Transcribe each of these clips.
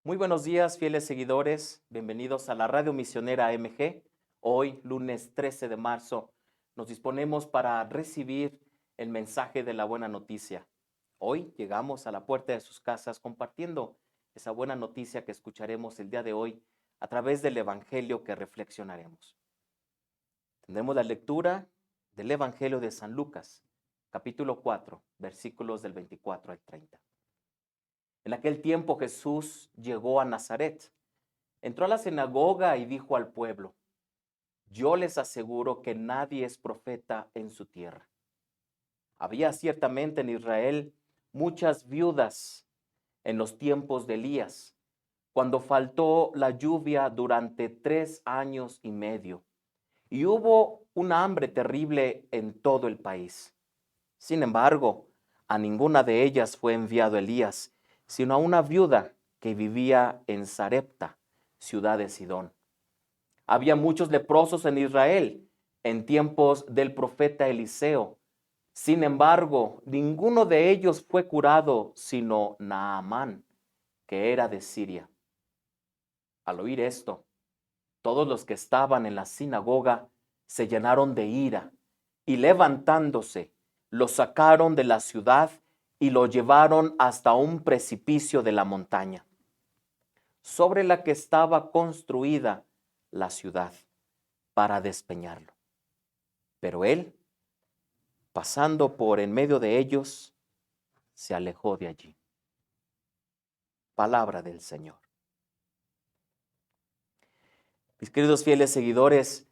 Muy buenos días, fieles seguidores. Bienvenidos a la Radio Misionera MG. Hoy, lunes 13 de marzo, nos disponemos para recibir el mensaje de la buena noticia. Hoy llegamos a la puerta de sus casas compartiendo esa buena noticia que escucharemos el día de hoy a través del Evangelio que reflexionaremos. Tendremos la lectura del Evangelio de San Lucas, capítulo 4, versículos del 24 al 30. En aquel tiempo Jesús llegó a Nazaret, entró a la sinagoga y dijo al pueblo: yo les aseguro que nadie es profeta en su tierra. Había ciertamente en Israel muchas viudas en los tiempos de Elías, cuando faltó la lluvia durante 3 años y medio, y hubo una hambre terrible en todo el país. Sin embargo, a ninguna de ellas fue enviado Elías, sino a una viuda que vivía en Sarepta, ciudad de Sidón. Había muchos leprosos en Israel en tiempos del profeta Eliseo. Sin embargo, ninguno de ellos fue curado, sino Naamán, que era de Siria. Al oír esto, todos los que estaban en la sinagoga se llenaron de ira y levantándose, lo sacaron de la ciudad y lo llevaron hasta un precipicio de la montaña, sobre la que estaba construida la ciudad, para despeñarlo. Pero él, pasando por en medio de ellos, se alejó de allí. Palabra del Señor. Mis queridos fieles seguidores,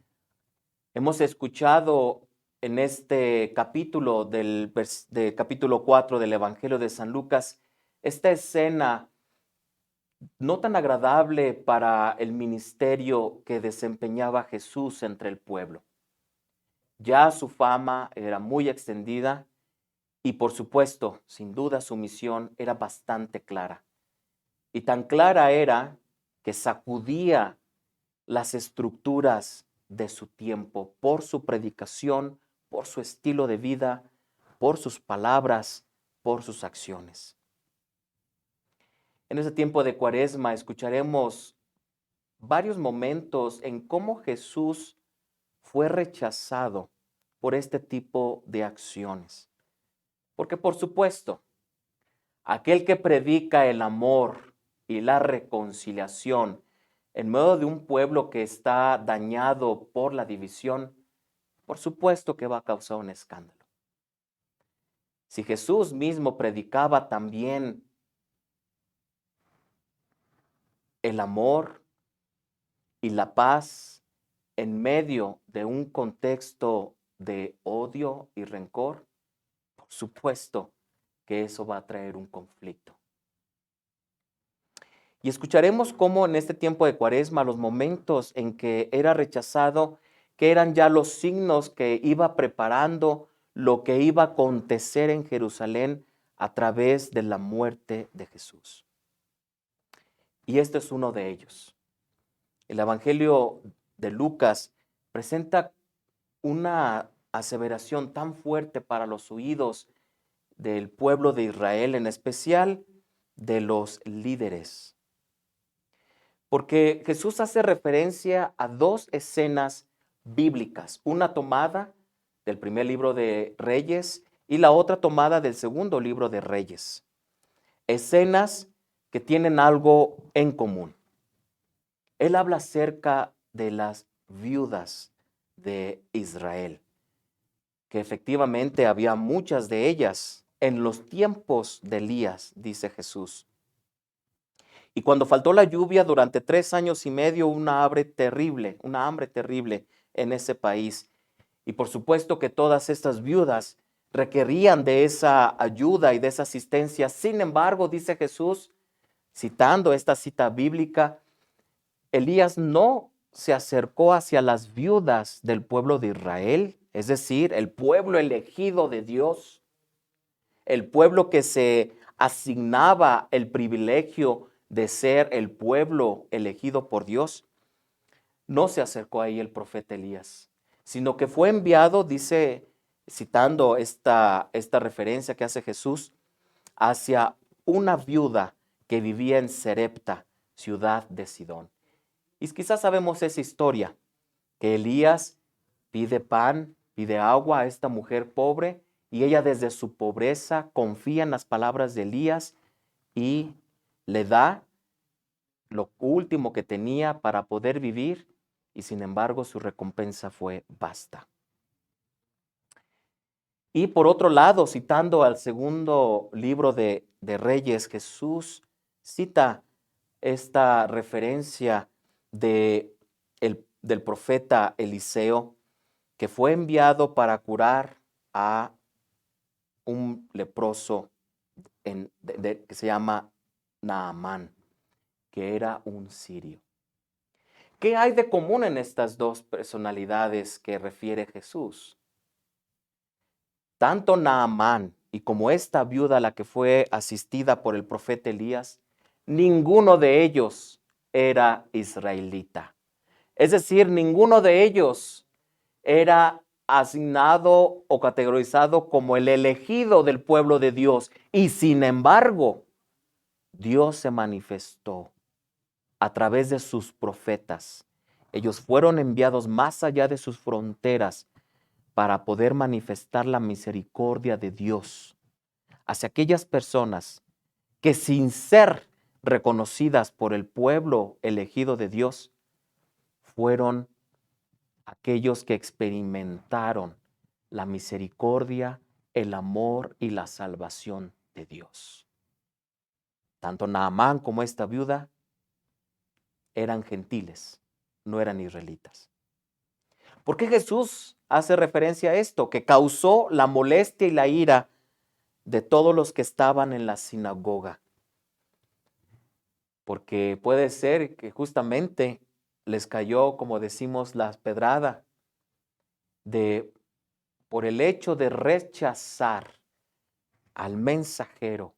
hemos escuchado en este capítulo de capítulo 4 del Evangelio de San Lucas esta escena no tan agradable para el ministerio que desempeñaba Jesús entre el pueblo. Ya su fama era muy extendida y, por supuesto, sin duda su misión era bastante clara. Y tan clara era que sacudía las estructuras de su tiempo por su predicación, por su estilo de vida, por sus palabras, por sus acciones. En ese tiempo de Cuaresma escucharemos varios momentos en cómo Jesús fue rechazado por este tipo de acciones. Porque, por supuesto, aquel que predica el amor y la reconciliación en medio de un pueblo que está dañado por la división, por supuesto que va a causar un escándalo. Si Jesús mismo predicaba también el amor y la paz en medio de un contexto de odio y rencor, por supuesto que eso va a traer un conflicto. Y escucharemos cómo en este tiempo de Cuaresma, los momentos en que era rechazado, que eran ya los signos que iba preparando lo que iba a acontecer en Jerusalén a través de la muerte de Jesús. Y este es uno de ellos. El Evangelio de Lucas presenta una aseveración tan fuerte para los oídos del pueblo de Israel, en especial de los líderes. Porque Jesús hace referencia a dos escenas bíblicas, una tomada del primer libro de Reyes y la otra tomada del segundo libro de Reyes. Escenas que tienen algo en común. Él habla acerca de las viudas de Israel, que efectivamente había muchas de ellas en los tiempos de Elías, dice Jesús. Y cuando faltó la lluvia durante 3 años y medio, una hambre terrible en ese país. Y por supuesto que todas estas viudas requerían de esa ayuda y de esa asistencia. Sin embargo, dice Jesús, citando esta cita bíblica, Elías no se acercó hacia las viudas del pueblo de Israel, es decir, el pueblo elegido de Dios, el pueblo que se asignaba el privilegio de ser el pueblo elegido por Dios. No se acercó ahí el profeta Elías, sino que fue enviado, dice, citando esta referencia que hace Jesús, hacia una viuda que vivía en Sarepta, ciudad de Sidón. Y quizás sabemos esa historia, que Elías pide pan, pide agua a esta mujer pobre, y ella desde su pobreza confía en las palabras de Elías y le da lo último que tenía para poder vivir, y sin embargo su recompensa fue vasta. Y por otro lado, citando al segundo libro de Reyes, Jesús cita esta referencia del profeta Eliseo, que fue enviado para curar a un leproso que se llama Naamán, que era un sirio. ¿Qué hay de común en estas dos personalidades que refiere Jesús? Tanto Naamán y como esta viuda a la que fue asistida por el profeta Elías, ninguno de ellos era israelita. Es decir, ninguno de ellos era asignado o categorizado como el elegido del pueblo de Dios. Y sin embargo, Dios se manifestó a través de sus profetas. Ellos fueron enviados más allá de sus fronteras para poder manifestar la misericordia de Dios hacia aquellas personas que, sin ser reconocidas por el pueblo elegido de Dios, fueron aquellos que experimentaron la misericordia, el amor y la salvación de Dios. Tanto Naamán como esta viuda eran gentiles, no eran israelitas. ¿Por qué Jesús hace referencia a esto? Que causó la molestia y la ira de todos los que estaban en la sinagoga. Porque puede ser que justamente les cayó, como decimos, la pedrada por el hecho de rechazar al mensajero,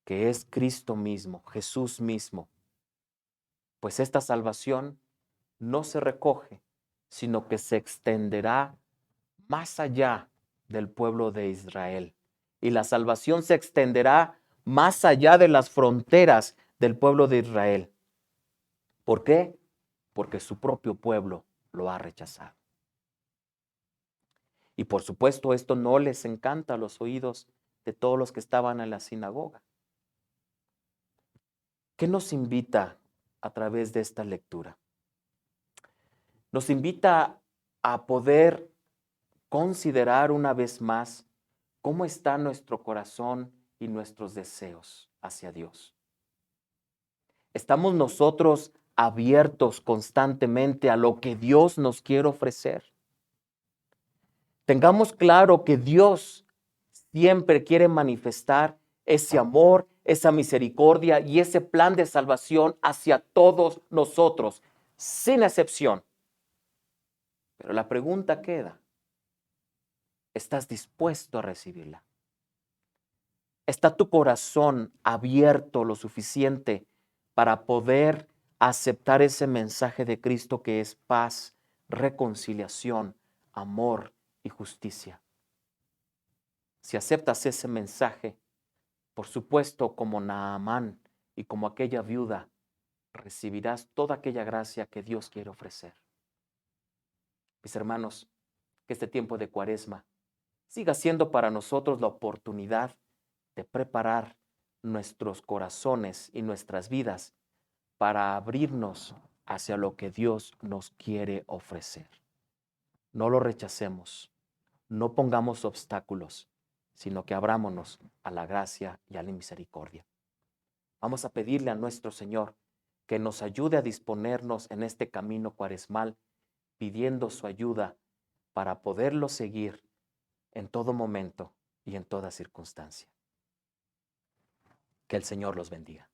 que es Cristo mismo, Jesús mismo. Pues esta salvación no se recoge, sino que se extenderá más allá del pueblo de Israel. Y la salvación se extenderá más allá de las fronteras del pueblo de Israel. ¿Por qué? Porque su propio pueblo lo ha rechazado. Y por supuesto, esto no les encanta a los oídos de todos los que estaban en la sinagoga. ¿Qué nos invita a través de esta lectura? Nos invita a poder considerar una vez más cómo está nuestro corazón y nuestros deseos hacia Dios. ¿Estamos nosotros abiertos constantemente a lo que Dios nos quiere ofrecer? Tengamos claro que Dios siempre quiere manifestar ese amor, esa misericordia y ese plan de salvación hacia todos nosotros, sin excepción. Pero la pregunta queda: ¿estás dispuesto a recibirla? ¿Está tu corazón abierto lo suficiente para poder aceptar ese mensaje de Cristo que es paz, reconciliación, amor y justicia? Si aceptas ese mensaje, por supuesto, como Naamán y como aquella viuda, recibirás toda aquella gracia que Dios quiere ofrecer. Mis hermanos, que este tiempo de Cuaresma siga siendo para nosotros la oportunidad de preparar nuestros corazones y nuestras vidas para abrirnos hacia lo que Dios nos quiere ofrecer. No lo rechacemos, no pongamos obstáculos, sino que abrámonos a la gracia y a la misericordia. Vamos a pedirle a nuestro Señor que nos ayude a disponernos en este camino cuaresmal, pidiendo su ayuda para poderlo seguir en todo momento y en toda circunstancia. Que el Señor los bendiga.